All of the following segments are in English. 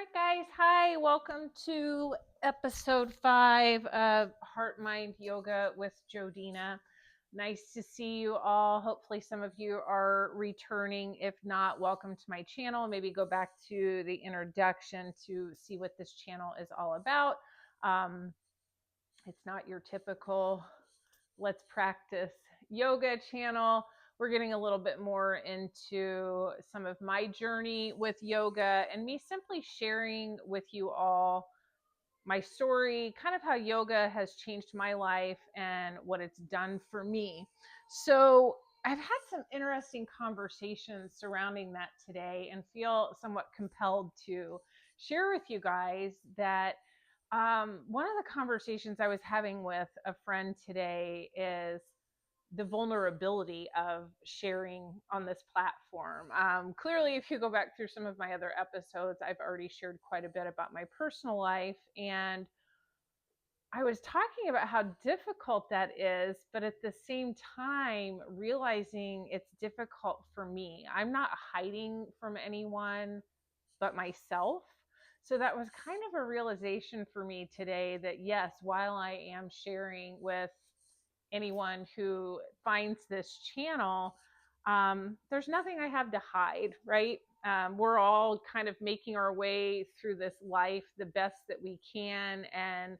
Right, guys. Hi, welcome to episode 5 of Heart Mind Yoga with Jodina. Nice to see you all. Hopefully, some of you are returning. If not, welcome to my channel. Maybe go back to the introduction to see what this channel is all about. Um, it's not your typical let's practice yoga channel. We're getting a little bit more into some of my journey with yoga and me simply sharing with you all my story, kind of how yoga has changed my life and what it's done for me. So, I've had some interesting conversations surrounding that today and feel somewhat compelled to share with you guys that one of the conversations I was having with a friend today is the vulnerability of sharing on this platform. Clearly, if you go back through some of my other episodes, I've already shared quite a bit about my personal life. And I was talking about how difficult that is, but at the same time, realizing it's difficult for me. I'm not hiding from anyone but myself. So that was kind of a realization for me today that yes, while I am sharing with anyone who finds this channel, there's nothing I have to hide, right? We're all kind of making our way through this life the best that we can and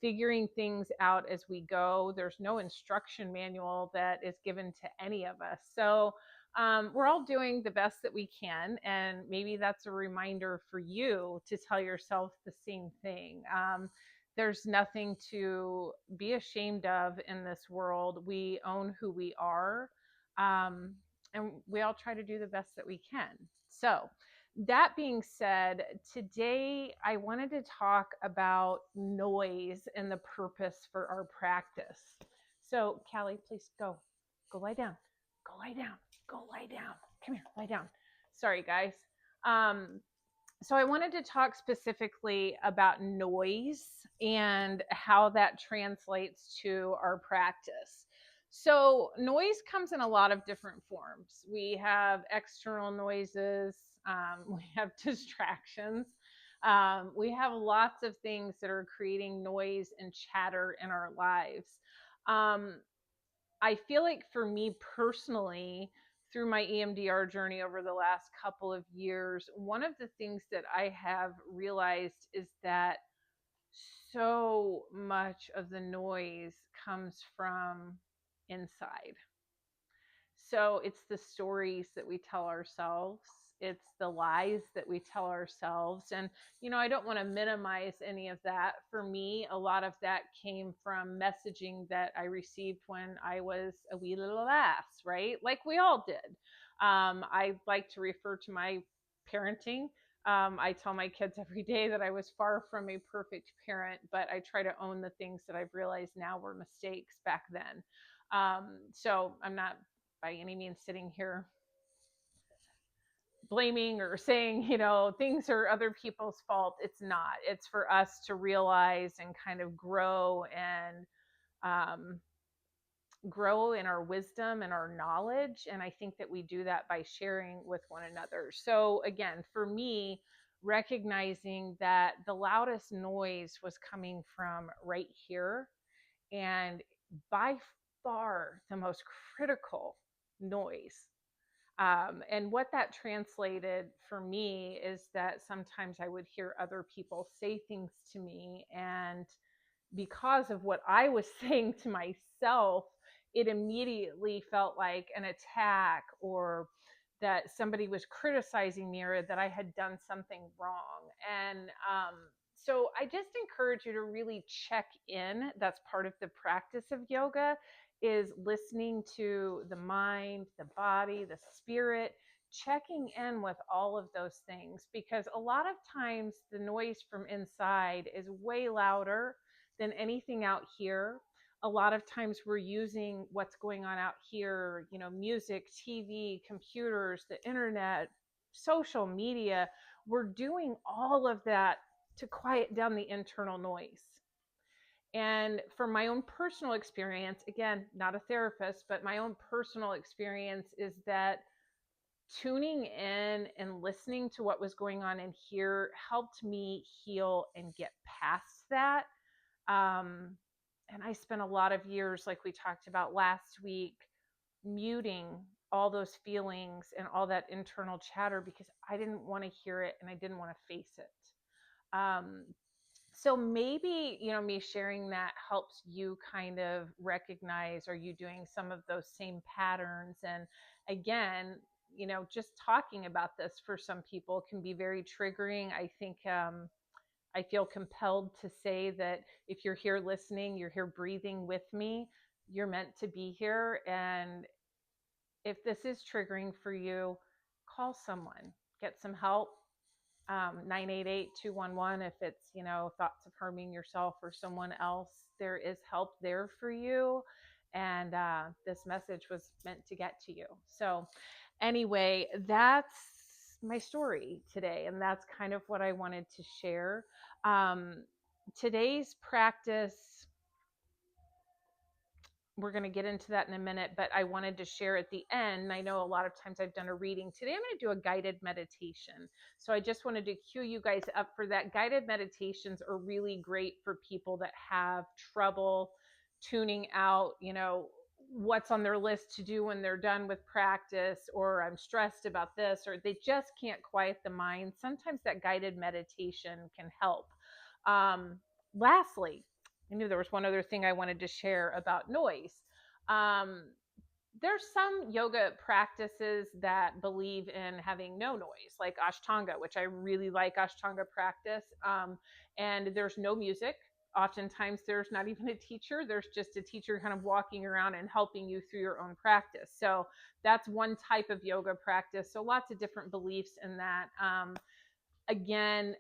figuring things out as we go. There's no instruction manual that is given to any of us. So we're all doing the best that we can. And maybe that's a reminder for you to tell yourself the same thing. There's nothing to be ashamed of in this world. We own who we are, and we all try to do the best that we can. So, that being said, today I wanted to talk about noise and the purpose for our practice. So, Callie, please go lie down, go lie down, go lie down. Come here, lie down. Sorry, guys. Um, so I wanted to talk specifically about noise and how that translates to our practice. So noise comes in a lot of different forms. We have external noises, we have distractions, we have lots of things that are creating noise and chatter in our lives. Um, I feel like for me personally, through my EMDR journey over the last couple of years, one of the things that I have realized is that so much of the noise comes from inside. So it's the stories that we tell ourselves. It's the lies that we tell ourselves. And, I don't want to minimize any of that. For me, a lot of that came from messaging that I received when I was a wee little ass, right? Like we all did. I like to refer to my parenting. I tell my kids every day that I was far from a perfect parent, but I try to own the things that I've realized now were mistakes back then. So I'm not by any means sitting here blaming or saying, things are other people's fault. It's not. It's for us to realize and kind of um, grow in our wisdom and our knowledge. And I think that we do that by sharing with one another. So again, for me, recognizing that the loudest noise was coming from right here, and by far the most critical noise. And what that translated for me is that sometimes I would hear other people say things to me, and because of what I was saying to myself, it immediately felt like an attack, or that somebody was criticizing me, or that I had done something wrong. And so I just encourage you to really check in. That's part of the practice of yoga, is listening to the mind, the body, the spirit, checking in with all of those things, because a lot of times the noise from inside is way louder than anything out here. A lot of times we're using what's going on out here, music, TV, computers, the internet, social media. We're doing all of that to quiet down the internal noise. And from my own personal experience, again, not a therapist, but my own personal experience is that tuning in and listening to what was going on in here helped me heal and get past that. Um, and I spent a lot of years, like we talked about last week, muting all those feelings and all that internal chatter because I didn't want to hear it and I didn't want to face it. So maybe, me sharing that helps you kind of recognize, are you doing some of those same patterns? And again, just talking about this for some people can be very triggering. I think I feel compelled to say that if you're here listening, you're here breathing with me, you're meant to be here. And if this is triggering for you, call someone, get some help. 988-211 if it's thoughts of harming yourself or someone else. There is help there for you, and this message was meant to get to you. So anyway, that's my story today, and that's kind of what I wanted to share. Today's practice, we're going to get into that in a minute, but I wanted to share at the end. I know a lot of times I've done a reading. Today I'm going to do a guided meditation. So I just wanted to cue you guys up for that. Guided meditations are really great for people that have trouble tuning out, what's on their list to do when they're done with practice, or I'm stressed about this, or they just can't quiet the mind. Sometimes that guided meditation can help. Lastly, I knew there was one other thing I wanted to share about noise. Um, there's some yoga practices that believe in having no noise, like Ashtanga, which I really like Ashtanga practice. And there's no music. Oftentimes, there's not even a teacher. There's just a teacher kind of walking around and helping you through your own practice. So that's one type of yoga practice. So lots of different beliefs in that. Again,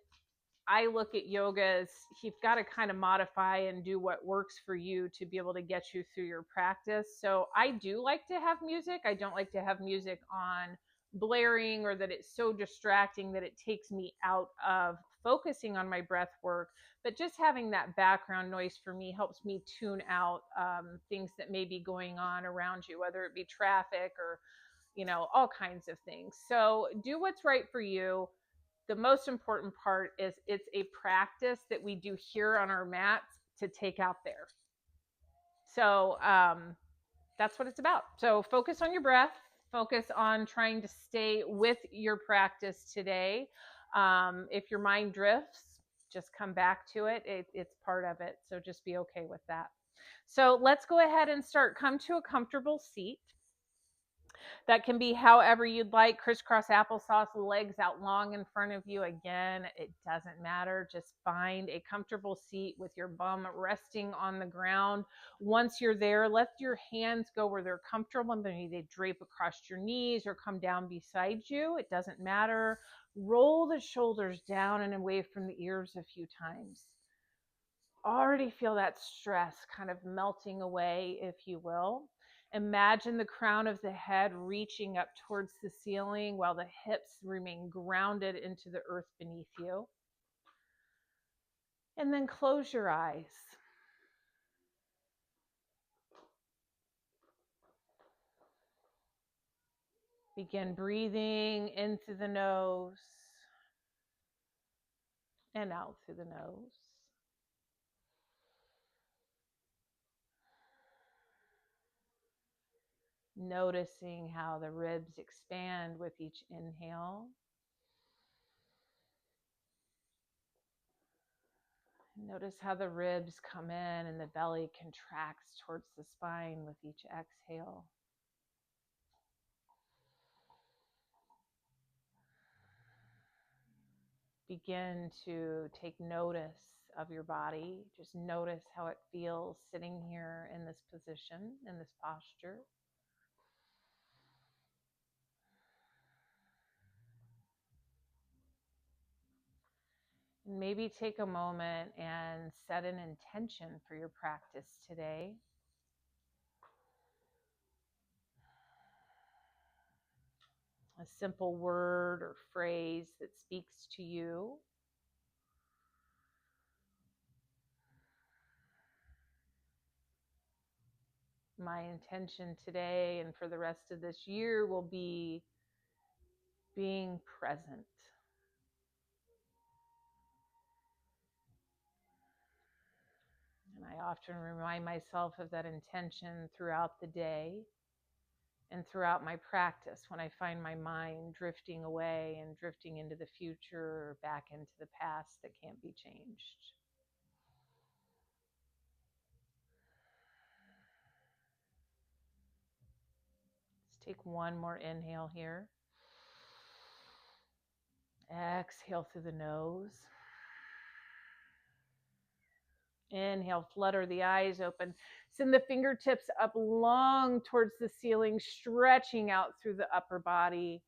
I look at yoga as you've got to kind of modify and do what works for you to be able to get you through your practice. So I do like to have music. I don't like to have music on blaring or that it's so distracting that it takes me out of focusing on my breath work. But just having that background noise for me helps me tune out things that may be going on around you, whether it be traffic or, all kinds of things. So do what's right for you. The most important part is it's a practice that we do here on our mats to take out there. So that's what it's about. So focus on your breath, focus on trying to stay with your practice today. If your mind drifts, just come back to it. It's part of it. So just be okay with that. So let's go ahead and start. Come to a comfortable seat. That can be however you'd like. Crisscross applesauce, legs out long in front of you. Again, it doesn't matter. Just find a comfortable seat with your bum resting on the ground. Once you're there, let your hands go where they're comfortable. Maybe they drape across your knees or come down beside you. It doesn't matter. Roll the shoulders down and away from the ears a few times. Already feel that stress kind of melting away, if you will. Imagine the crown of the head reaching up towards the ceiling while the hips remain grounded into the earth beneath you. And then close your eyes. Begin breathing in through the nose and out through the nose. Noticing how the ribs expand with each inhale. Notice how the ribs come in and the belly contracts towards the spine with each exhale. Begin to take notice of your body. Just notice how it feels sitting here in this position, in this posture. And maybe take a moment and set an intention for your practice today. A simple word or phrase that speaks to you. My intention today and for the rest of this year will be being present. And I often remind myself of that intention throughout the day and throughout my practice when I find my mind drifting away and drifting into the future or back into the past that can't be changed. Let's take one more inhale here. Exhale through the nose. Inhale, flutter the eyes open. Send the fingertips up long towards the ceiling, stretching out through the upper body.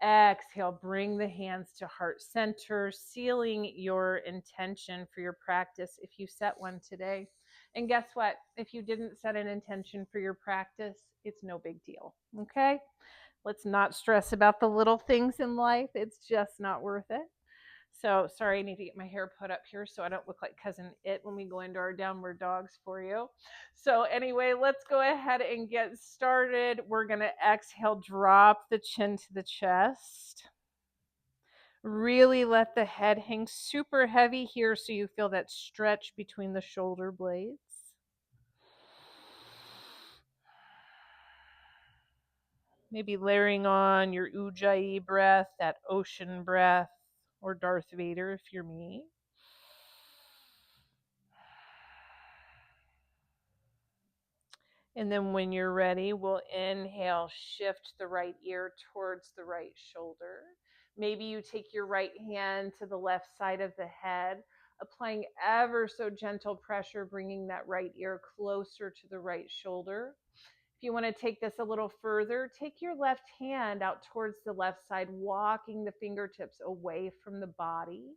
Exhale, bring the hands to heart center, sealing your intention for your practice if you set one today. And guess what? If you didn't set an intention for your practice, it's no big deal. Okay? Let's not stress about the little things in life. It's just not worth it. So sorry, I need to get my hair put up here so I don't look like Cousin It when we go into our downward dogs for you. So anyway, let's go ahead and get started. We're going to exhale, drop the chin to the chest. Really let the head hang super heavy here so you feel that stretch between the shoulder blades. Maybe layering on your Ujjayi breath, that ocean breath, or Darth Vader if you're me. And then when you're ready, we'll inhale, shift the right ear towards the right shoulder. Maybe you take your right hand to the left side of the head, applying ever so gentle pressure, bringing that right ear closer to the right shoulder. If you want to take this a little further, take your left hand out towards the left side, walking the fingertips away from the body.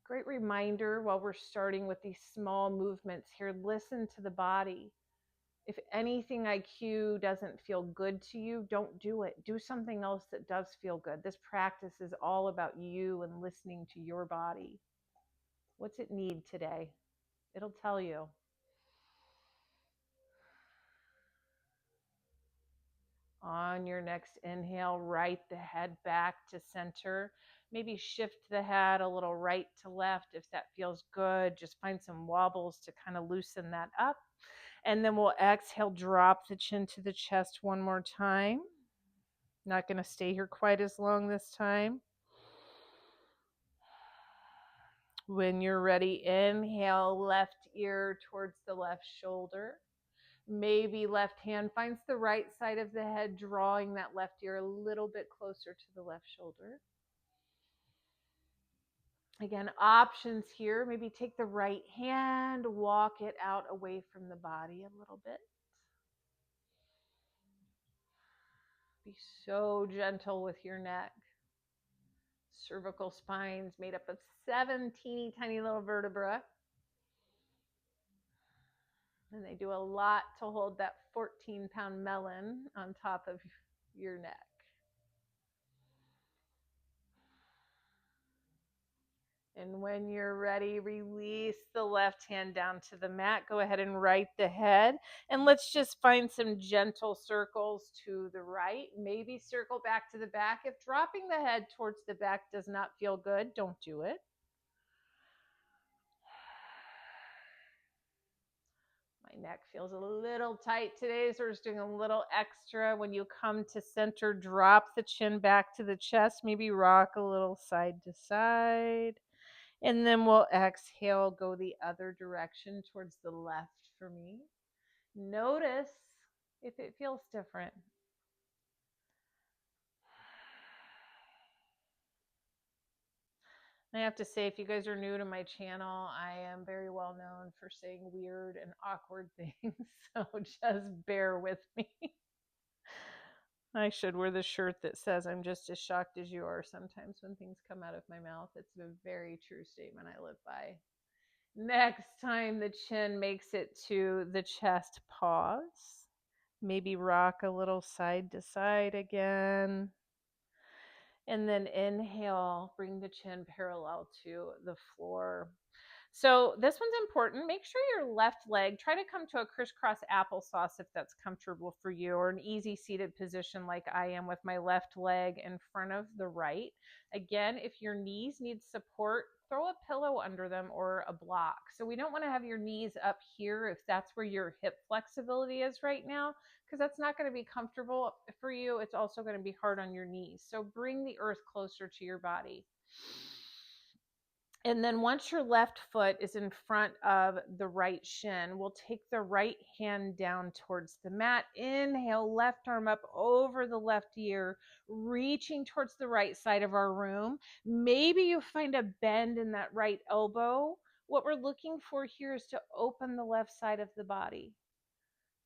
Great reminder while we're starting with these small movements here, listen to the body. If anything IQ doesn't feel good to you, don't do it. Do something else that does feel good. This practice is all about you and listening to your body. What's it need today? It'll tell you. On your next inhale, right the head back to center. Maybe shift the head a little right to left if that feels good. Just find some wobbles to kind of loosen that up. And then we'll exhale, drop the chin to the chest one more time. Not going to stay here quite as long this time. When you're ready, inhale, left ear towards the left shoulder. Maybe left hand finds the right side of the head, drawing that left ear a little bit closer to the left shoulder. Again, options here. Maybe take the right hand, walk it out away from the body a little bit. Be so gentle with your neck. Cervical spine's made up of 7 teeny tiny little vertebrae. And they do a lot to hold that 14-pound melon on top of your neck. And when you're ready, release the left hand down to the mat. Go ahead and right the head. And let's just find some gentle circles to the right. Maybe circle back to the back. If dropping the head towards the back does not feel good, don't do it. My neck feels a little tight today, so we're just doing a little extra. When you come to center, drop the chin back to the chest. Maybe rock a little side to side. And then we'll exhale, go the other direction towards the left for me. Notice if it feels different. I have to say, if you guys are new to my channel, I am very well known for saying weird and awkward things, so just bear with me. I should wear the shirt that says I'm just as shocked as you are sometimes when things come out of my mouth. It's a very true statement I live by. Next time the chin makes it to the chest, pause. Maybe rock a little side to side again. And then inhale, bring the chin parallel to the floor. So this one's important. Make sure your left leg, try to come to a crisscross applesauce if that's comfortable for you, or an easy seated position like I am with my left leg in front of the right. Again, if your knees need support, throw a pillow under them or a block. So we don't want to have your knees up here if that's where your hip flexibility is right now, because that's not going to be comfortable for you. It's also going to be hard on your knees. So bring the earth closer to your body. And then once your left foot is in front of the right shin, we'll take the right hand down towards the mat. Inhale, left arm up over the left ear, reaching towards the right side of our room. Maybe you find a bend in that right elbow. What we're looking for here is to open the left side of the body,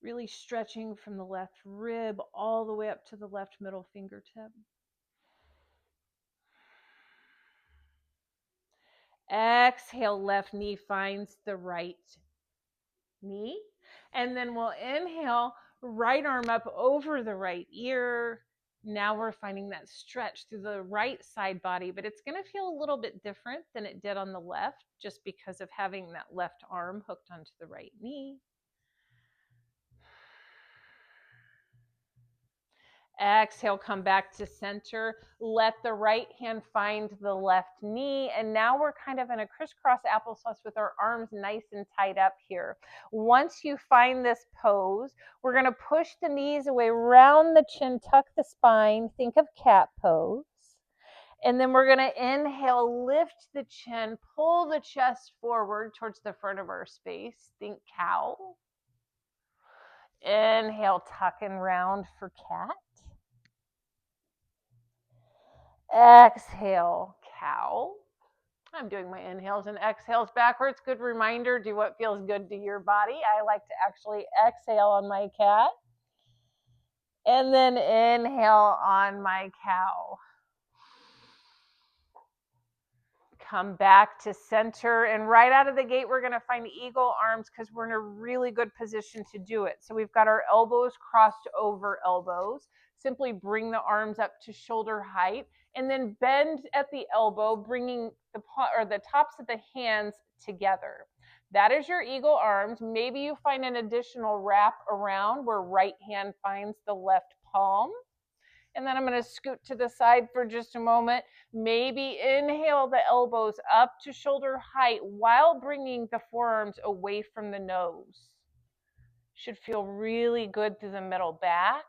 really stretching from the left rib all the way up to the left middle fingertip. Exhale, left knee finds the right knee. And then we'll inhale, right arm up over the right ear. Now we're finding that stretch through the right side body, but it's going to feel a little bit different than it did on the left, just because of having that left arm hooked onto the right knee. Exhale, come back to center. Let the right hand find the left knee. And now we're kind of in a crisscross applesauce with our arms nice and tied up here. Once you find this pose, we're going to push the knees away, round the chin, tuck the spine. Think of cat pose. And then we're going to inhale, lift the chin, pull the chest forward towards the front of our space. Think cow. Inhale, tuck and round for cat. Exhale, cow. I'm doing my inhales and exhales backwards. Good reminder, do what feels good to your body. I like to actually exhale on my cat. And then inhale on my cow. Come back to center, and right out of the gate, we're going to find eagle arms because we're in a really good position to do it. So we've got our elbows crossed over elbows. Simply bring the arms up to shoulder height, and then bend at the elbow, bringing the tops of the hands together. That is your eagle arms. Maybe you find an additional wrap around where right hand finds the left palm. And then I'm going to scoot to the side for just a moment. Maybe inhale the elbows up to shoulder height while bringing the forearms away from the nose. Should feel really good through the middle back.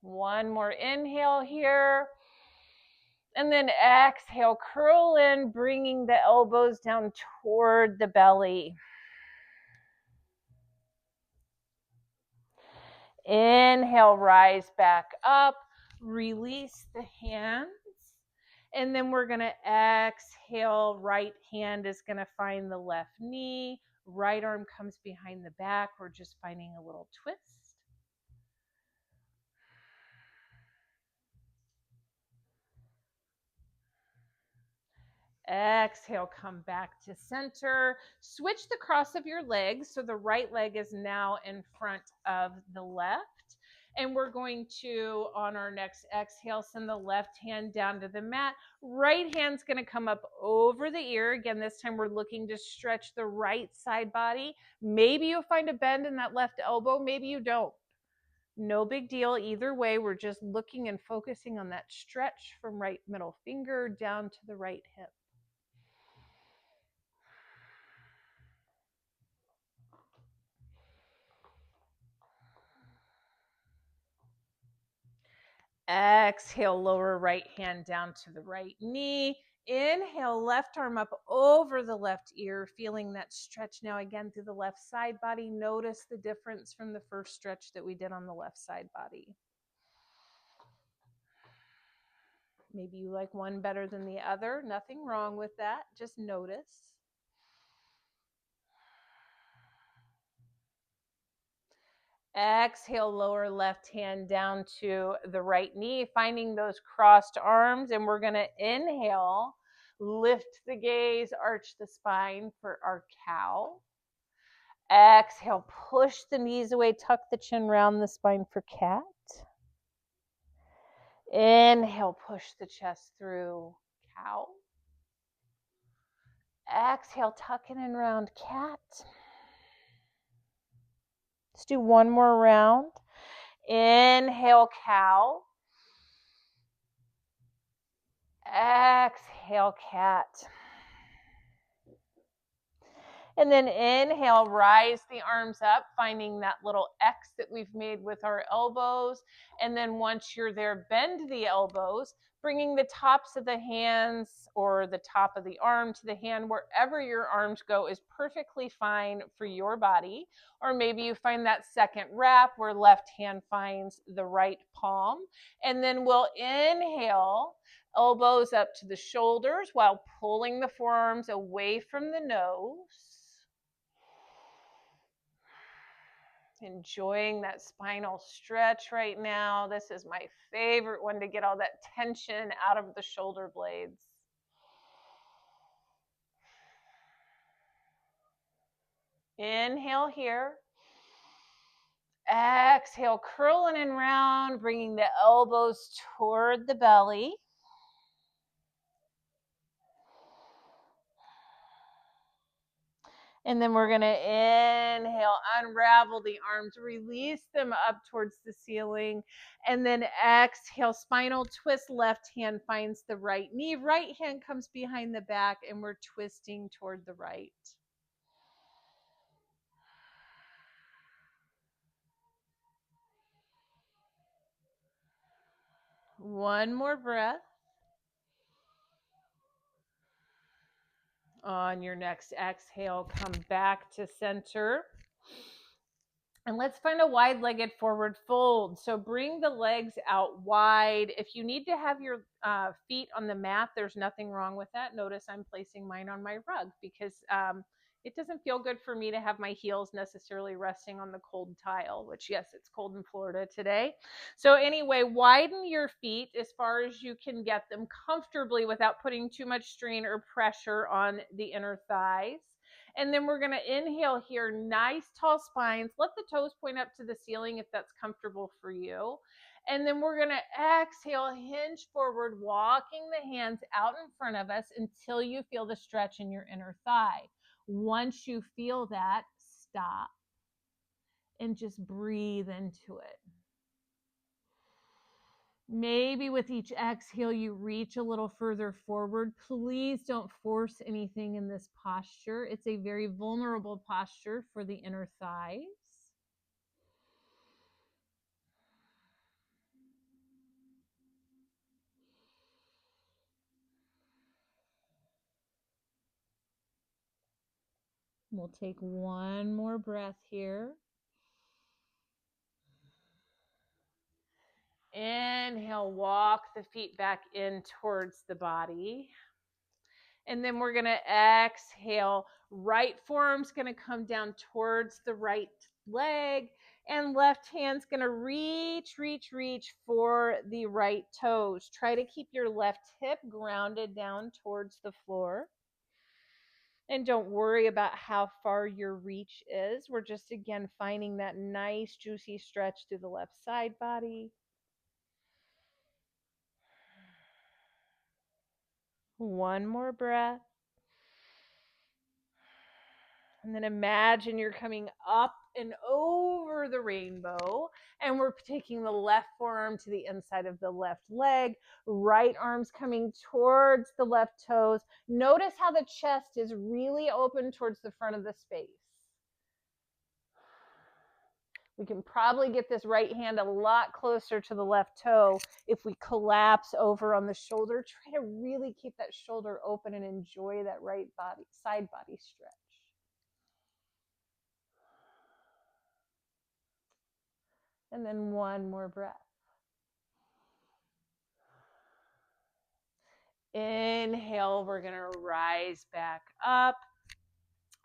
One more inhale here. And then exhale, curl in, bringing the elbows down toward the belly. Inhale, rise back up, release the hands. And then we're going to exhale, right hand is going to find the left knee, right arm comes behind the back. We're just finding a little twist. Exhale, come back to center. Switch the cross of your legs so the right leg is now in front of the left. And we're going to, on our next exhale, send the left hand down to the mat. Right hand's going to come up over the ear. Again, this time we're looking to stretch the right side body. Maybe you'll find a bend in that left elbow. Maybe you don't. No big deal. Either way, we're just looking and focusing on that stretch from right middle finger down to the right hip. Exhale, lower right hand down to the right knee. Inhale, left arm up over the left ear, feeling that stretch now again through the left side body. Notice the difference from the first stretch that we did on the left side body. Maybe you like one better than the other. Nothing wrong with that. Just notice. Exhale, lower left hand down to the right knee, finding those crossed arms. And we're going to inhale, lift the gaze, arch the spine for our cow. Exhale, push the knees away, tuck the chin, round the spine for cat. Inhale, push the chest through, cow. Exhale, tuck in and round cat. Let's do one more round. Inhale, cow. Exhale, cat. And then inhale, rise the arms up, finding that little X that we've made with our elbows. And then once you're there, bend the elbows, bringing the tops of the hands or the top of the arm to the hand. Wherever your arms go is perfectly fine for your body. Or maybe you find that second wrap where left hand finds the right palm. And then we'll inhale, elbows up to the shoulders while pulling the forearms away from the nose. Enjoying that spinal stretch right now. This is my favorite one to get all that tension out of the shoulder blades. Inhale here. Exhale, curling and round, bringing the elbows toward the belly. And then we're going to inhale, unravel the arms, release them up towards the ceiling. And then exhale, spinal twist, left hand finds the right knee. Right hand comes behind the back and we're twisting toward the right. One more breath. On your next exhale, come back to center. And let's find a wide-legged forward fold. So bring the legs out wide. If you need to have your feet on the mat, there's nothing wrong with that. Notice I'm placing mine on my rug because it doesn't feel good for me to have my heels necessarily resting on the cold tile, which, yes, it's cold in Florida today. So anyway, widen your feet as far as you can get them comfortably without putting too much strain or pressure on the inner thighs. And then we're going to inhale here, nice tall spines. Let the toes point up to the ceiling if that's comfortable for you. And then we're going to exhale, hinge forward, walking the hands out in front of us until you feel the stretch in your inner thigh. Once you feel that, stop and just breathe into it. Maybe with each exhale, you reach a little further forward. Please don't force anything in this posture. It's a very vulnerable posture for the inner thighs. We'll take one more breath here. Inhale, walk the feet back in towards the body. And then we're going to exhale. Right forearm's going to come down towards the right leg. And left hand's going to reach for the right toes. Try to keep your left hip grounded down towards the floor. And don't worry about how far your reach is. We're just, again, finding that nice, juicy stretch through the left side body. One more breath. And then imagine you're coming up and over the rainbow. And we're taking the left forearm to the inside of the left leg. Right arm's coming towards the left toes. Notice how the chest is really open towards the front of the space. We can probably get this right hand a lot closer to the left toe if we collapse over on the shoulder. Try to really keep that shoulder open and enjoy that right body, side body stretch. And then one more breath. Inhale, we're going to rise back up.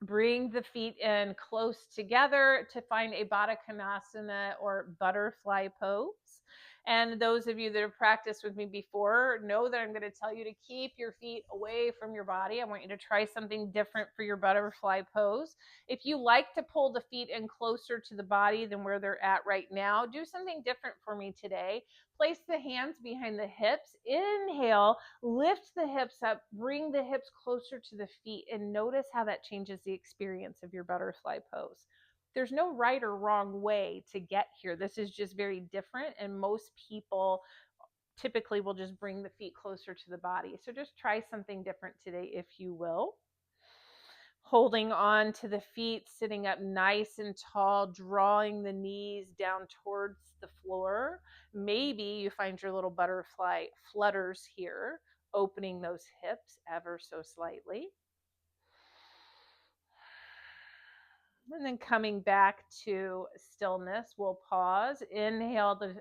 Bring the feet in close together to find a Baddha Konasana or butterfly pose. And those of you that have practiced with me before know that I'm going to tell you to keep your feet away from your body. I want you to try something different for your butterfly pose. If you like to pull the feet in closer to the body than where they're at right now, do something different for me today. Place the hands behind the hips. Inhale, lift the hips up, bring the hips closer to the feet, and notice how that changes the experience of your butterfly pose. There's no right or wrong way to get here. This is just very different, and most people typically will just bring the feet closer to the body. So just try something different today, if you will. Holding on to the feet, sitting up nice and tall, drawing the knees down towards the floor. Maybe you find your little butterfly flutters here, opening those hips ever so slightly. And then coming back to stillness, we'll pause. Inhale the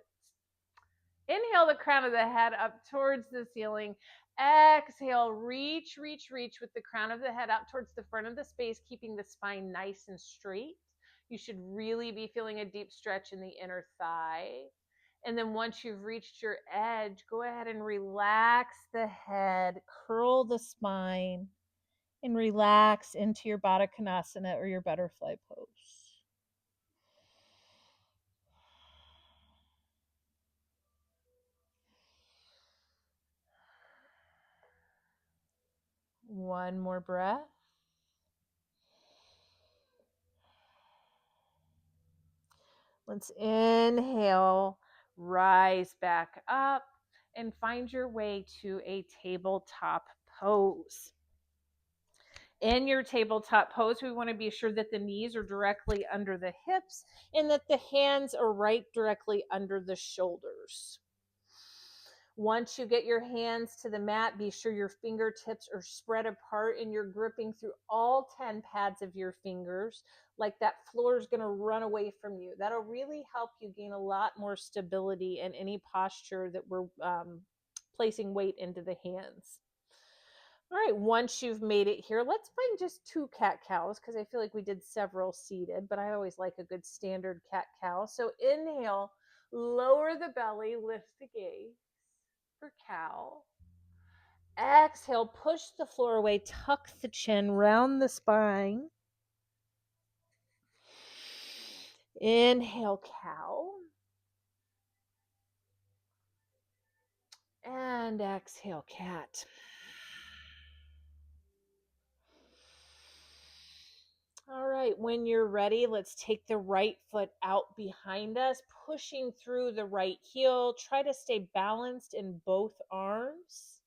crown of the head up towards the ceiling. Exhale, reach with the crown of the head out towards the front of the space, keeping the spine nice and straight. You should really be feeling a deep stretch in the inner thigh. And then once you've reached your edge, go ahead and relax the head, curl the spine, and relax into your Baddha Konasana or your butterfly pose. One more breath. Let's inhale, rise back up, and find your way to a tabletop pose. In your tabletop pose, we want to be sure that the knees are directly under the hips and that the hands are right directly under the shoulders. Once you get your hands to the mat, be sure your fingertips are spread apart and you're gripping through all 10 pads of your fingers like that floor is going to run away from you. That'll really help you gain a lot more stability in any posture that we're placing weight into the hands. All right, once you've made it here, let's find just 2 cat-cows because I feel like we did several seated, but I always like a good standard cat-cow. So inhale, lower the belly, lift the gaze for cow. Exhale, push the floor away, tuck the chin, round the spine. Inhale, cow. And exhale, cat. All right, when you're ready, let's take the right foot out behind us, pushing through the right heel. Try to stay balanced in both arms.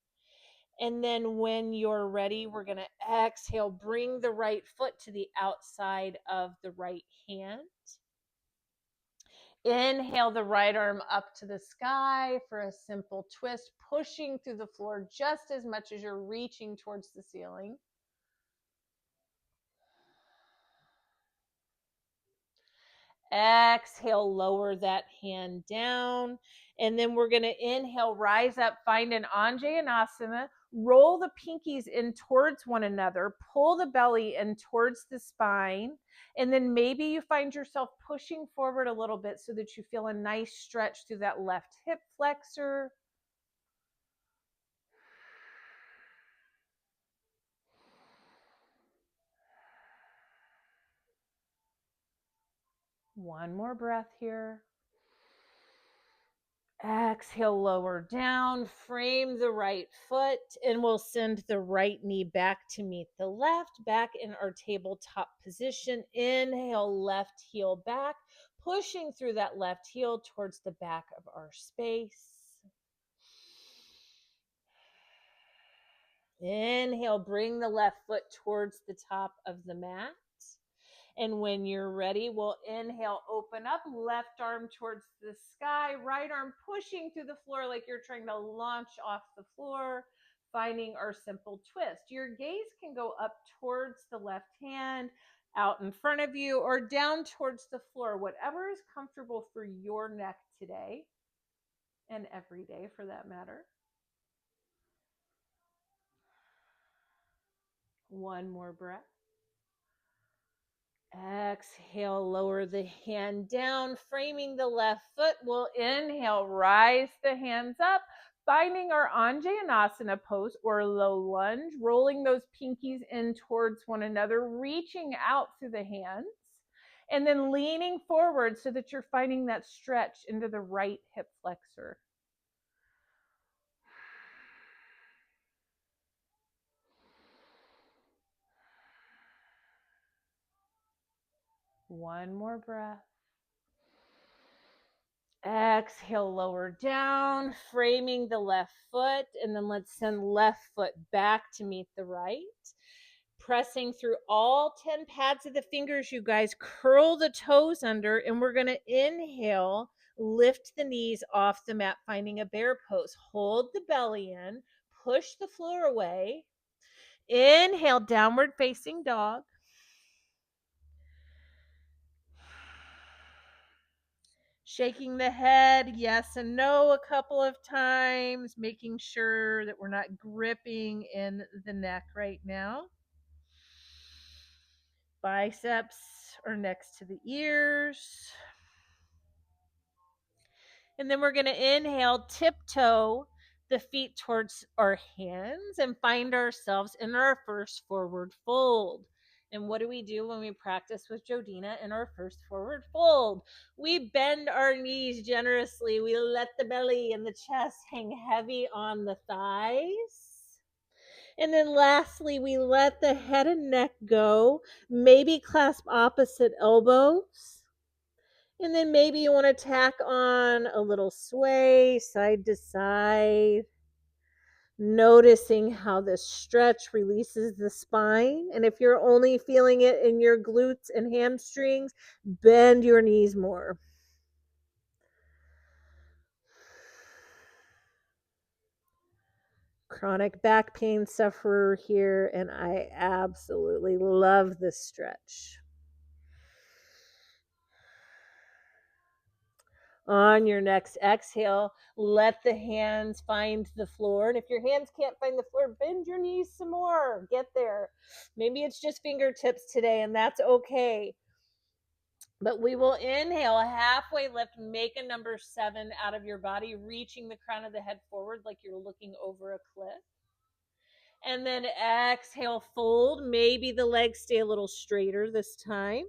And then when you're ready, we're going to exhale, bring the right foot to the outside of the right hand. Inhale the right arm up to the sky for a simple twist, pushing through the floor just as much as you're reaching towards the ceiling. Exhale, lower that hand down. And then we're going to inhale, rise up, find an Anjayanasana. Roll the pinkies in towards one another. Pull the belly in towards the spine. And then maybe you find yourself pushing forward a little bit so that you feel a nice stretch through that left hip flexor. One more breath here. Exhale, lower down, frame the right foot, and we'll send the right knee back to meet the left, back in our tabletop position. Inhale, left heel back, pushing through that left heel towards the back of our space. Inhale, bring the left foot towards the top of the mat. And when you're ready, we'll inhale, open up, left arm towards the sky, right arm pushing through the floor like you're trying to launch off the floor, finding our simple twist. Your gaze can go up towards the left hand, out in front of you, or down towards the floor, whatever is comfortable for your neck today and every day for that matter. One more breath. Exhale, lower the hand down, framing the left foot. We'll inhale, rise the hands up, finding our Anjaneyasana pose or low lunge, rolling those pinkies in towards one another, reaching out through the hands, and then leaning forward so that you're finding that stretch into the right hip flexor. One more breath. Exhale, lower down, framing the left foot, and then let's send left foot back to meet the right. Pressing through all 10 pads of the fingers, you guys, curl the toes under, and we're going to inhale, lift the knees off the mat, finding a bear pose. Hold the belly in, push the floor away. Inhale, downward facing dog. Shaking the head, yes and no, a couple of times, making sure that we're not gripping in the neck right now. Biceps are next to the ears. And then we're going to inhale, tiptoe the feet towards our hands and find ourselves in our first forward fold. And what do we do when we practice with Jodina in our first forward fold? We bend our knees generously. We let the belly and the chest hang heavy on the thighs. And then lastly, we let the head and neck go. Maybe clasp opposite elbows. And then maybe you want to tack on a little sway side to side, noticing how this stretch releases the spine. And if you're only feeling it in your glutes and hamstrings, bend your knees more. Chronic back pain sufferer here, and I absolutely love this stretch. On your next exhale, let the hands find the floor. And if your hands can't find the floor, bend your knees some more. Get there. Maybe it's just fingertips today, and that's okay. But we will inhale, halfway lift, make a number 7 out of your body, reaching the crown of the head forward like you're looking over a cliff. And then exhale, fold. Maybe the legs stay a little straighter this time.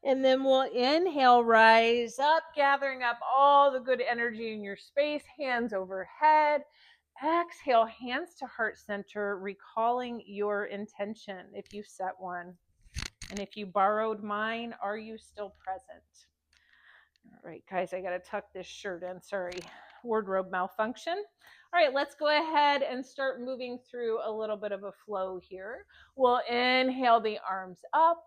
And then we'll inhale, rise up, gathering up all the good energy in your space, hands overhead. Exhale, hands to heart center, recalling your intention if you set one. And if you borrowed mine, are you still present? All right, guys, I got to tuck this shirt in. Sorry, wardrobe malfunction. All right, let's go ahead and start moving through a little bit of a flow here. We'll inhale the arms up.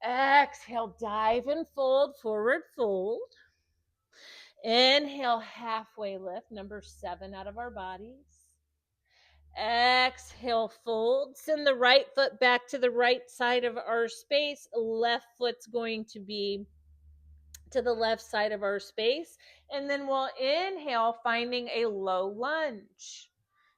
Exhale, dive and fold, forward fold. Inhale, halfway lift, number 7 out of our bodies. Exhale, fold. Send the right foot back to the right side of our space. Left foot's going to be to the left side of our space. And then we'll inhale, finding a low lunge.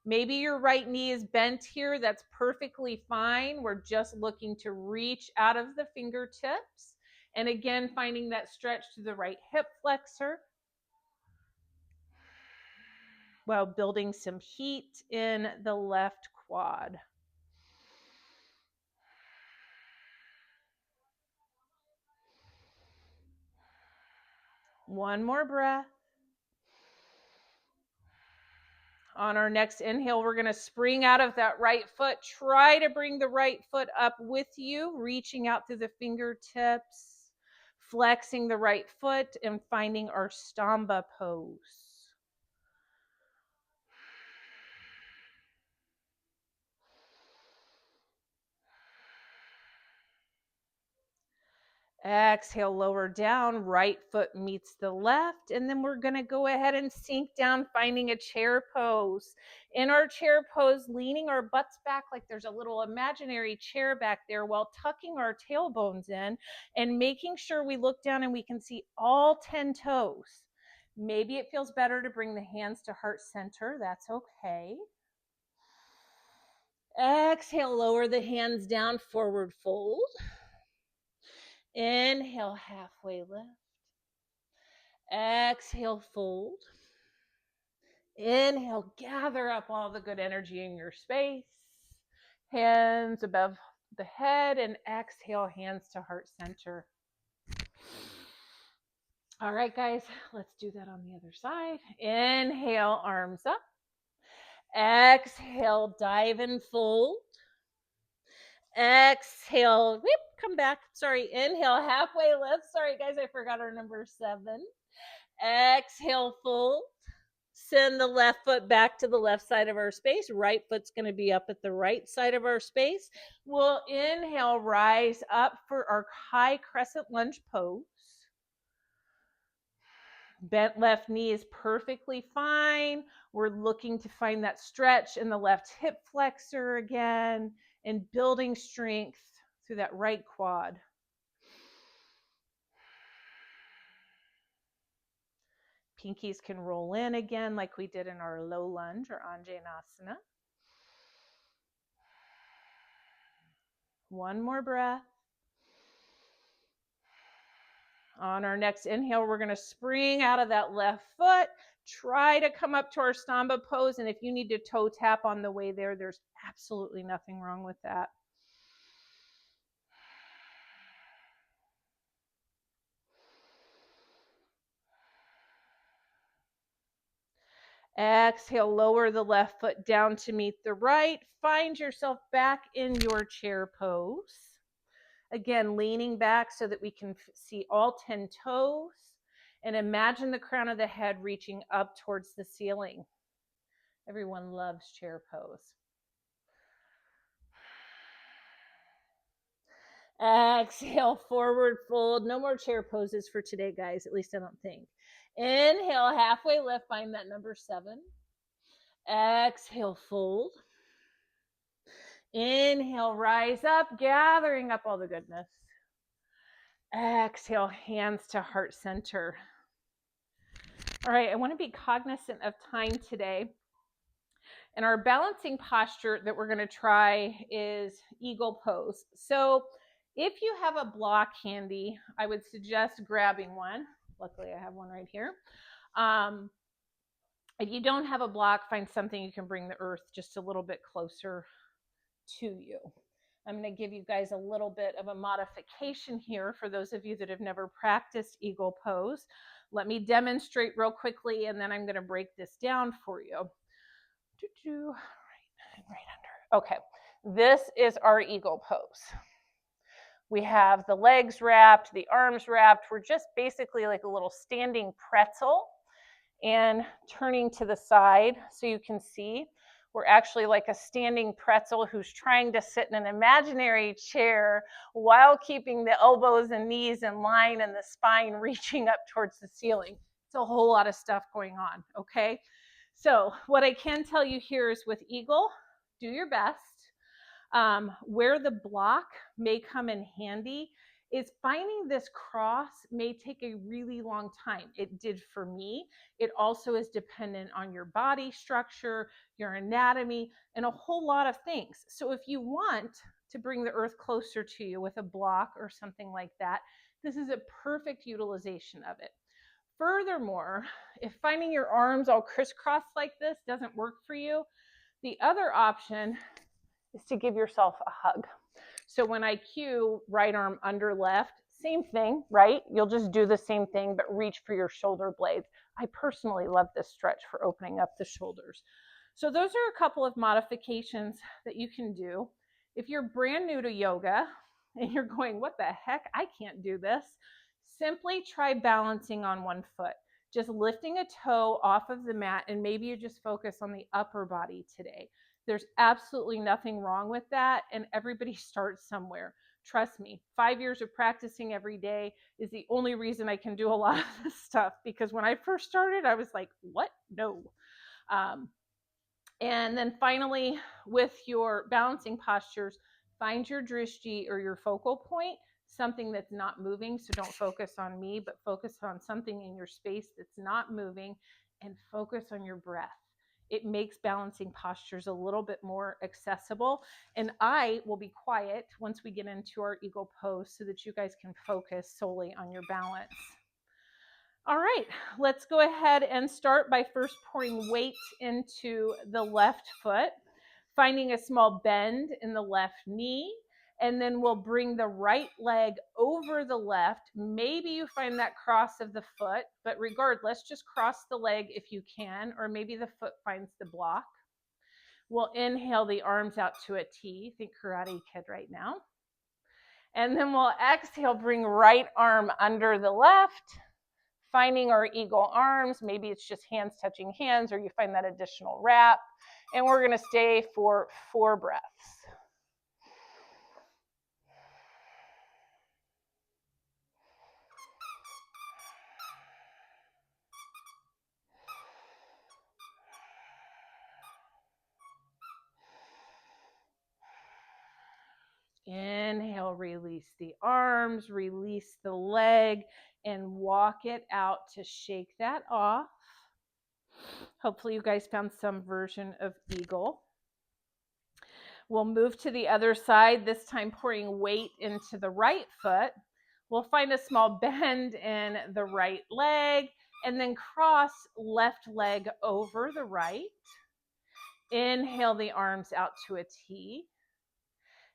Maybe your right knee is bent here. That's perfectly fine. We're just looking to reach out of the fingertips. And again, finding that stretch to the right hip flexor while building some heat in the left quad. One more breath. On our next inhale, we're going to spring out of that right foot. Try to bring the right foot up with you, reaching out through the fingertips, flexing the right foot, and finding our Stamba pose. Exhale, lower down, right foot meets the left, and then we're going to go ahead and sink down, finding a chair pose. In our chair pose, leaning our butts back like there's a little imaginary chair back there while tucking our tailbones in and making sure we look down and we can see all 10 toes. Maybe it feels better to bring the hands to heart center. That's okay. Exhale, lower the hands down, forward fold. Inhale, halfway lift. Exhale, fold. Inhale, gather up all the good energy in your space. Hands above the head, and exhale, hands to heart center. All right, guys, let's do that on the other side. Inhale, arms up. Exhale, dive and fold. Exhale, whoop, come back. Sorry, inhale, halfway lift. Sorry, guys, I forgot our number 7. Exhale, fold. Send the left foot back to the left side of our space. Right foot's going to be up at the right side of our space. We'll inhale, rise up for our high crescent lunge pose. Bent left knee is perfectly fine. We're looking to find that stretch in the left hip flexor again and building strength through that right quad. Pinkies can roll in again like we did in our low lunge or Anjaneyasana. One more breath. On our next inhale, we're going to spring out of that left foot. Try to come up to our Stamba pose, and if you need to toe tap on the way there, there's absolutely nothing wrong with that. Exhale, lower the left foot down to meet the right. Find yourself back in your chair pose. Again, leaning back so that we can see all 10 toes. And imagine the crown of the head reaching up towards the ceiling. Everyone loves chair pose. Exhale, forward fold. No more chair poses for today, guys. At least I don't think. Inhale, halfway lift. Find that number 7. Exhale, fold. Inhale, rise up, gathering up all the goodness. Exhale, hands to heart center. All right, I want to be cognizant of time today. And our balancing posture that we're going to try is eagle pose. So if you have a block handy, I would suggest grabbing one. Luckily, I have one right here. If you don't have a block, find something you can bring the earth just a little bit closer to you. I'm going to give you guys a little bit of a modification here for those of you that have never practiced eagle pose. Let me demonstrate real quickly, and then I'm going to break this down for you. Right under. Okay, this is our eagle pose. We have the legs wrapped, the arms wrapped. We're just basically like a little standing pretzel and turning to the side so you can see. We're actually like a standing pretzel who's trying to sit in an imaginary chair while keeping the elbows and knees in line and the spine reaching up towards the ceiling. It's a whole lot of stuff going on, okay? So what I can tell you here is with eagle, do your best. Where the block may come in handy is finding this cross may take a really long time. It did for me. It also is dependent on your body structure, your anatomy, and a whole lot of things. So if you want to bring the earth closer to you with a block or something like that, this is a perfect utilization of it. Furthermore, if finding your arms all crisscrossed like this doesn't work for you, the other option is to give yourself a hug. So when I cue right arm under left, same thing, right? You'll just do the same thing, but reach for your shoulder blades. I personally love this stretch for opening up the shoulders. So those are a couple of modifications that you can do. If you're brand new to yoga and you're going, what the heck? I can't do this. Simply try balancing on one foot. Just lifting a toe off of the mat, and maybe you just focus on the upper body today. There's absolutely nothing wrong with that, and everybody starts somewhere. Trust me, 5 years of practicing every day is the only reason I can do a lot of this stuff, because when I first started, I was like, what? No. And then finally, with your balancing postures, find your drishti or your focal point, something that's not moving. So don't focus on me, but focus on something in your space that's not moving, and focus on your breath. It makes balancing postures a little bit more accessible. And I will be quiet once we get into our eagle pose so that you guys can focus solely on your balance. All right, let's go ahead and start by first pouring weight into the left foot, finding a small bend in the left knee, and then we'll bring the right leg over the left. Maybe you find that cross of the foot, but regardless, just cross the leg if you can, or maybe the foot finds the block. We'll inhale the arms out to a T. Think Karate Kid right now. And then we'll exhale, bring right arm under the left, finding our eagle arms. Maybe it's just hands touching hands, or you find that additional wrap. And we're going to stay for 4 breaths. Inhale, release the arms, release the leg, and walk it out to shake that off. Hopefully you guys found some version of eagle. We'll move to the other side, this time pouring weight into the right foot. We'll find a small bend in the right leg, and then cross left leg over the right. Inhale the arms out to a T.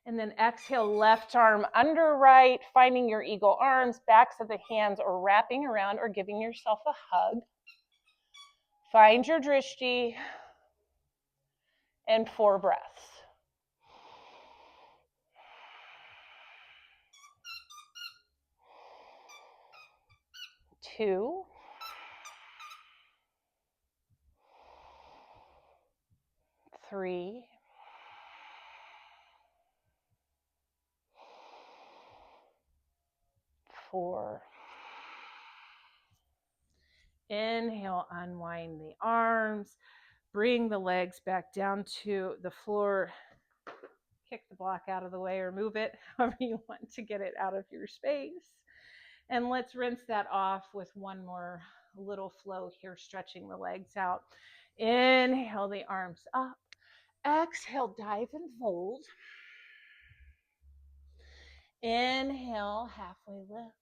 And then exhale, left arm under right, finding your eagle arms, backs of the hands, or wrapping around or giving yourself a hug. Find your drishti, and 4 breaths. 2, 3, 4. Inhale, unwind the arms, bring the legs back down to the floor, kick the block out of the way or move it however you want to get it out of your space. And let's rinse that off with one more little flow here, stretching the legs out. Inhale the arms up. Exhale, dive and fold. Inhale, halfway lift.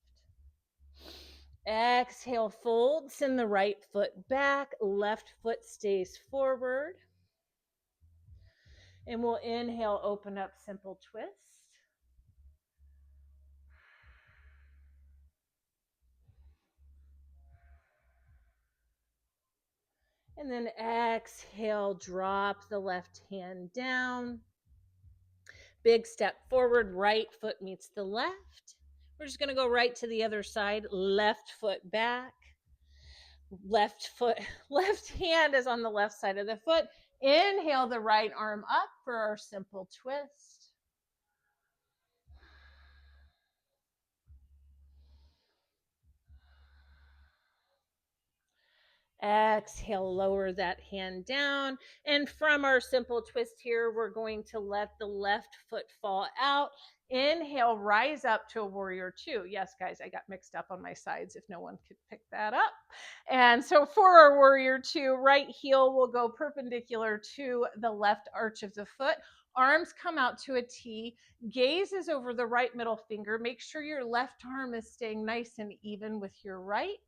Exhale, fold. Send the right foot back. Left foot stays forward. And we'll inhale, open up, simple twist. And then exhale, drop the left hand down. Big step forward, right foot meets the left. We're just going to go right to the other side, left foot back. Left hand is on the left side of the foot. Inhale the right arm up for our simple twist. Exhale, lower that hand down. And from our simple twist here, we're going to let the left foot fall out. Inhale, rise up to a warrior 2. Yes, guys, I got mixed up on my sides if no one could pick that up. And so for our warrior 2, right heel will go perpendicular to the left arch of the foot. Arms come out to a T. Gaze is over the right middle finger. Make sure your left arm is staying nice and even with your right.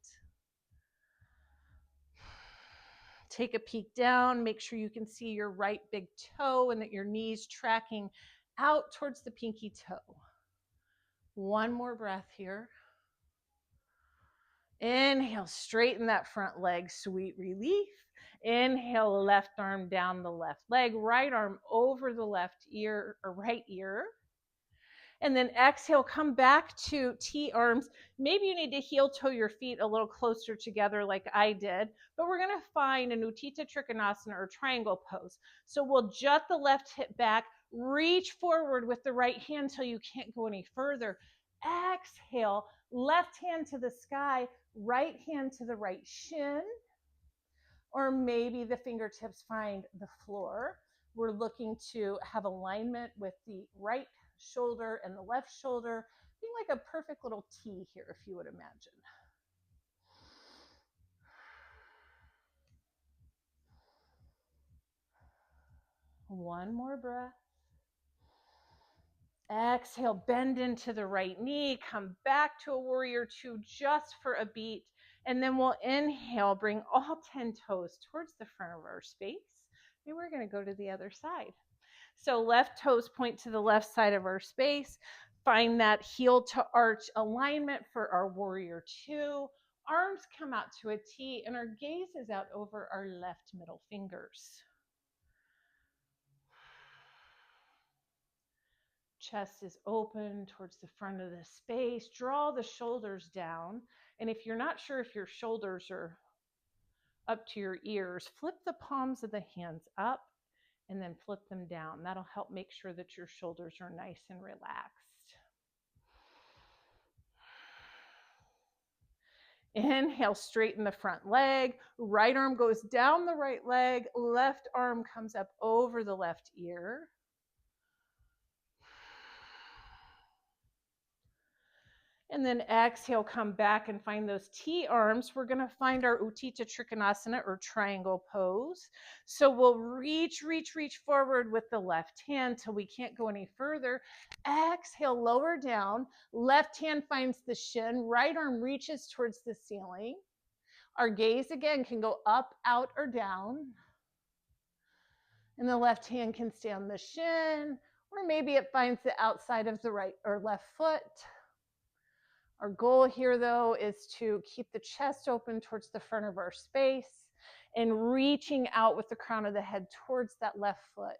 Take a peek down, make sure you can see your right big toe and that your knee's tracking out towards the pinky toe. One more breath here. Inhale, straighten that front leg, sweet relief. Inhale, left arm down the left leg, right arm over the left ear or right ear. And then exhale, come back to T arms. Maybe you need to heel toe your feet a little closer together like I did, but we're going to find an Utthita Trikonasana or triangle pose. So we'll jut the left hip back, reach forward with the right hand till you can't go any further. Exhale, left hand to the sky, right hand to the right shin, or maybe the fingertips find the floor. We're looking to have alignment with the right shoulder and the left shoulder, being like a perfect little T here, if you would imagine. One more breath. Exhale, bend into the right knee, come back to a warrior two just for a beat. And then we'll inhale, bring all 10 toes towards the front of our space. And we're going to go to the other side. So left toes point to the left side of our space. Find that heel to arch alignment for our warrior two. Arms come out to a T and our gaze is out over our left middle fingers. Chest is open towards the front of the space. Draw the shoulders down. And if you're not sure if your shoulders are up to your ears, flip the palms of the hands up and then flip them down. That'll help make sure that your shoulders are nice and relaxed. Inhale, straighten the front leg. Right arm goes down the right leg. Left arm comes up over the left ear. And then exhale, come back and find those T arms. We're going to find our Utthita Trikonasana or triangle pose. So we'll reach forward with the left hand till we can't go any further. Exhale, lower down. Left hand finds the shin. Right arm reaches towards the ceiling. Our gaze again can go up, out, or down. And the left hand can stay on the shin, or maybe it finds the outside of the right or left foot. Our goal here, though, is to keep the chest open towards the front of our space and reaching out with the crown of the head towards that left foot.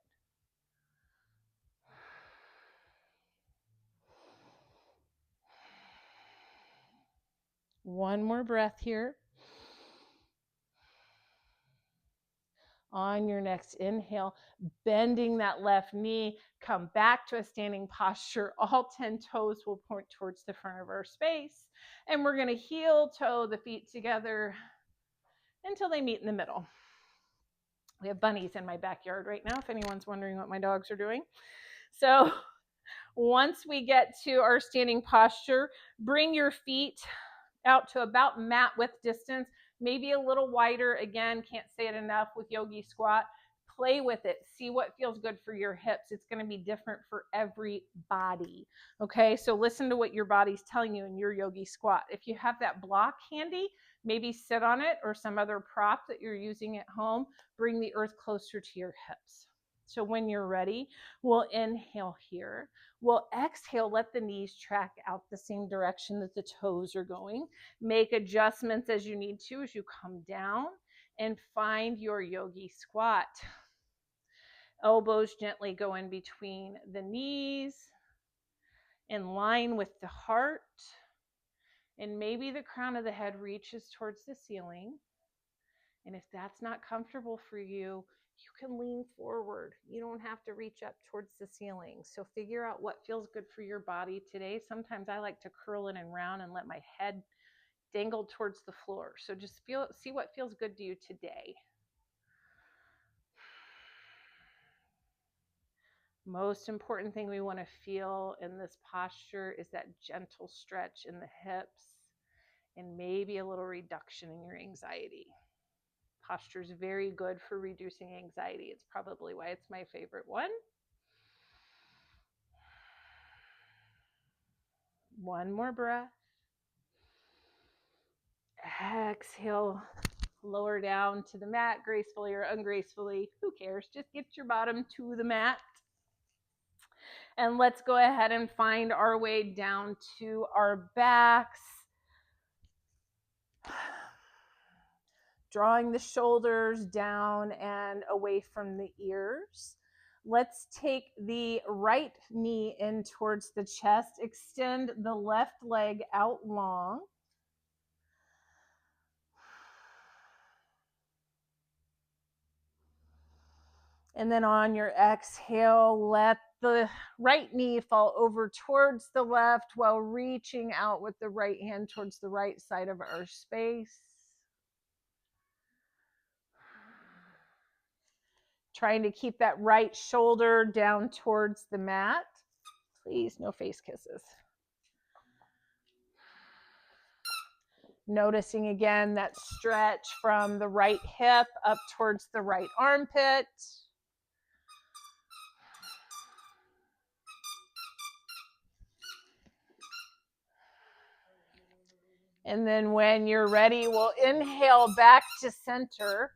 One more breath here. On your next inhale, bending that left knee, come back to a standing posture. All 10 toes will point towards the front of our space. And we're going to heel toe the feet together until they meet in the middle. We have bunnies in my backyard right now, if anyone's wondering what my dogs are doing. So once we get to our standing posture, bring your feet out to about mat width distance, maybe a little wider. Again, can't say it enough with yogi squat. Play with it. See what feels good for your hips. It's going to be different for every body. Okay, so listen to what your body's telling you in your yogi squat. If you have that block handy, maybe sit on it or some other prop that you're using at home. Bring the earth closer to your hips. So when you're ready, we'll inhale here. We'll exhale, let the knees track out the same direction that the toes are going. Make adjustments as you need to as you come down and find your yogi squat. Elbows gently go in between the knees, in line with the heart. And maybe the crown of the head reaches towards the ceiling. And if that's not comfortable for you, you can lean forward. You don't have to reach up towards the ceiling. So figure out what feels good for your body today. Sometimes I like to curl in and round and let my head dangle towards the floor. So just see what feels good to you today. Most important thing we want to feel in this posture is that gentle stretch in the hips and maybe a little reduction in your anxiety. Posture is very good for reducing anxiety. It's probably why it's my favorite one. One more breath. Exhale, lower down to the mat gracefully or ungracefully. Who cares? Just get your bottom to the mat. And let's go ahead and find our way down to our backs. Drawing the shoulders down and away from the ears. Let's take the right knee in towards the chest. Extend the left leg out long. And then on your exhale, let the right knee fall over towards the left while reaching out with the right hand towards the right side of our space. Trying to keep that right shoulder down towards the mat. Please, no face kisses. Noticing again that stretch from the right hip up towards the right armpit. And then when you're ready, we'll inhale back to center.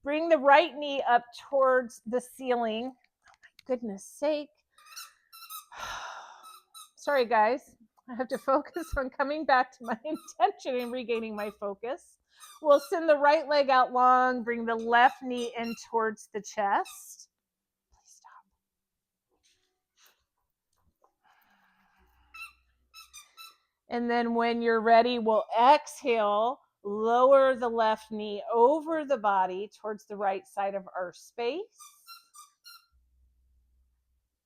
Bring the right knee up towards the ceiling. Oh my goodness sake. Sorry, guys. I have to focus on coming back to my intention and regaining my focus. We'll send the right leg out long. Bring the left knee in towards the chest. Please stop. And then when you're ready, we'll exhale, lower the left knee over the body towards the right side of our space.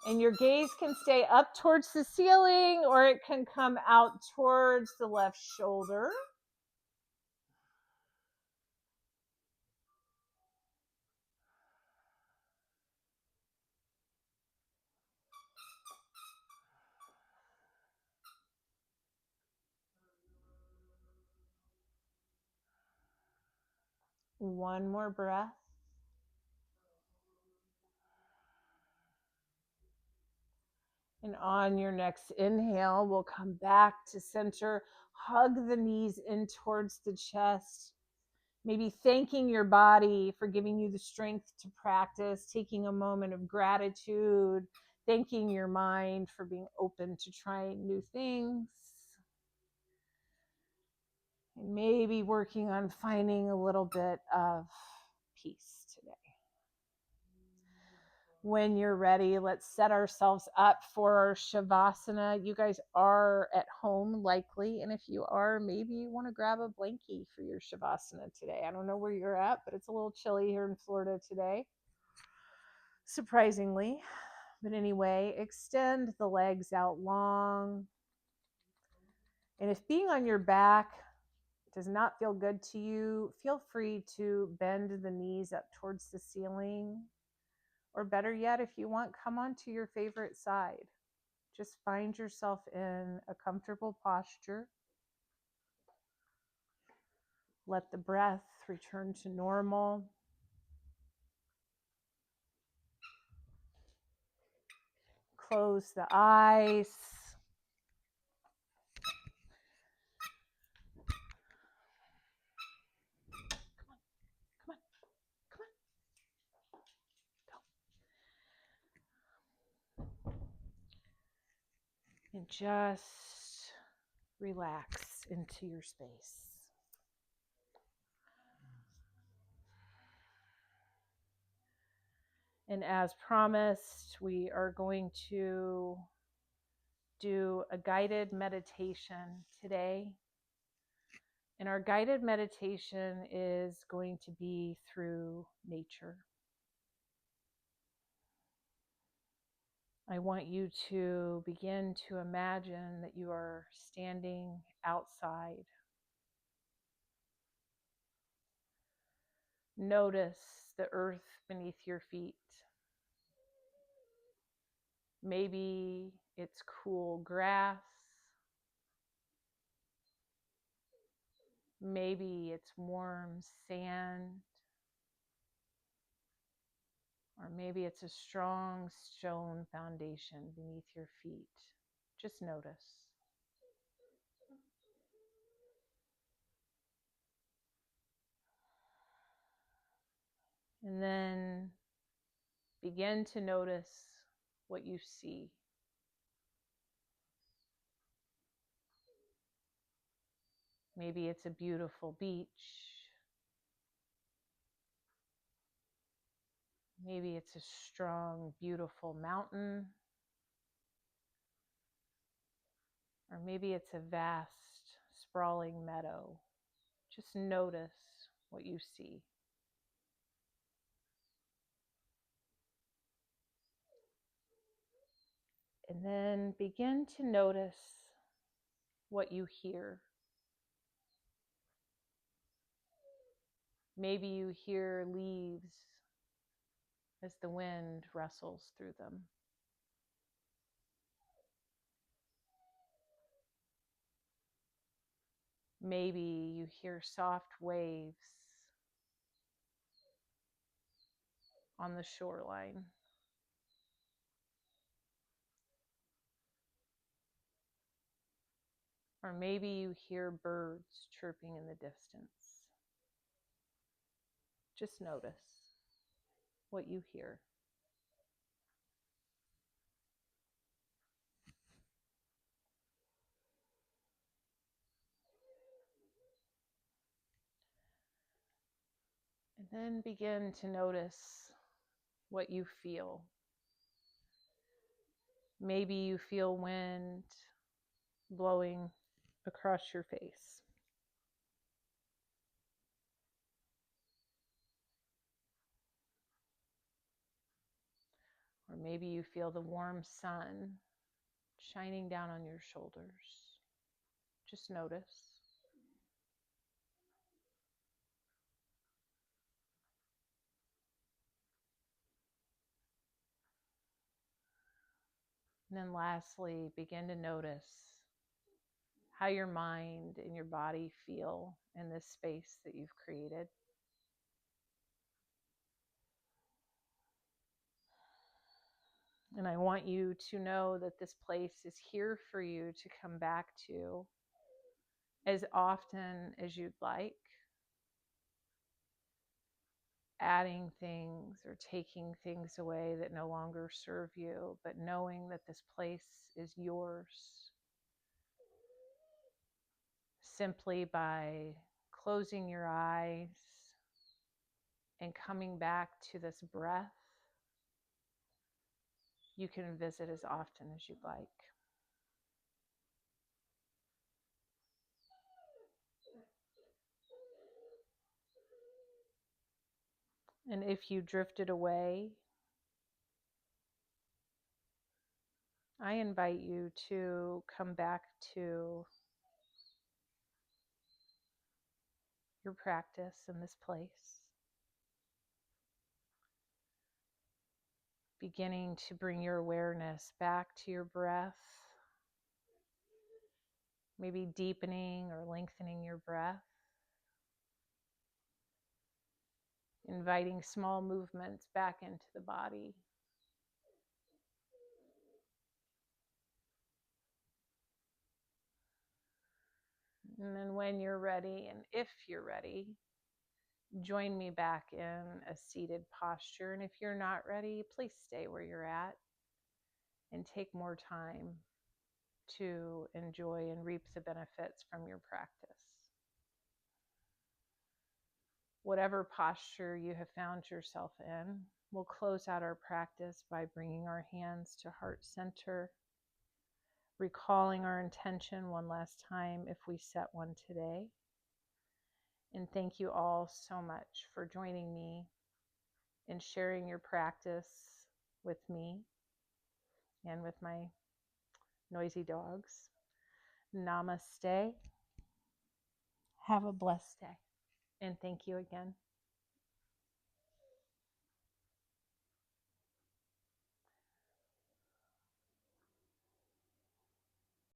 And your gaze can stay up towards the ceiling or it can come out towards the left shoulder. One more breath. And on your next inhale, we'll come back to center. Hug the knees in towards the chest. Maybe thanking your body for giving you the strength to practice, taking a moment of gratitude, thanking your mind for being open to trying new things. And maybe working on finding a little bit of peace today. When you're ready, let's set ourselves up for our Shavasana. You guys are at home likely, and if you are, maybe you want to grab a blankie for your Shavasana today. I don't know where you're at, but it's a little chilly here in Florida today, surprisingly. But anyway, extend the legs out long. And if being on your back does not feel good to you, feel free to bend the knees up towards the ceiling. Or better yet, if you want, come onto your favorite side. Just find yourself in a comfortable posture. Let the breath return to normal. Close the eyes. Come on. Go. And just relax into your space. And as promised, we are going to do a guided meditation today. And our guided meditation is going to be through nature. I want you to begin to imagine that you are standing outside. Notice the earth beneath your feet. Maybe it's cool grass. Maybe it's warm sand. Or maybe it's a strong stone foundation beneath your feet. Just notice. And then begin to notice what you see. Maybe it's a beautiful beach. Maybe it's a strong, beautiful mountain. Or maybe it's a vast, sprawling meadow. Just notice what you see. And then begin to notice what you hear. Maybe you hear leaves as the wind rustles through them. Maybe you hear soft waves on the shoreline. Or maybe you hear birds chirping in the distance. Just notice what you hear. And then begin to notice what you feel. Maybe you feel wind blowing across your face. Or maybe you feel the warm sun shining down on your shoulders. Just notice. And then lastly, begin to notice how your mind and your body feel in this space that you've created. And I want you to know that this place is here for you to come back to as often as you'd like, adding things or taking things away that no longer serve you, but knowing that this place is yours simply by closing your eyes and coming back to this breath. You can visit as often as you'd like. And if you drifted away, I invite you to come back to your practice in this place, beginning to bring your awareness back to your breath, maybe deepening or lengthening your breath, inviting small movements back into the body. And then when you're ready, and if you're ready, join me back in a seated posture. And if you're not ready, please stay where you're at and take more time to enjoy and reap the benefits from your practice. Whatever posture you have found yourself in, we'll close out our practice by bringing our hands to heart center, recalling our intention one last time if we set one today. And thank you all so much for joining me and sharing your practice with me and with my noisy dogs. Namaste. Have a blessed day. And thank you again.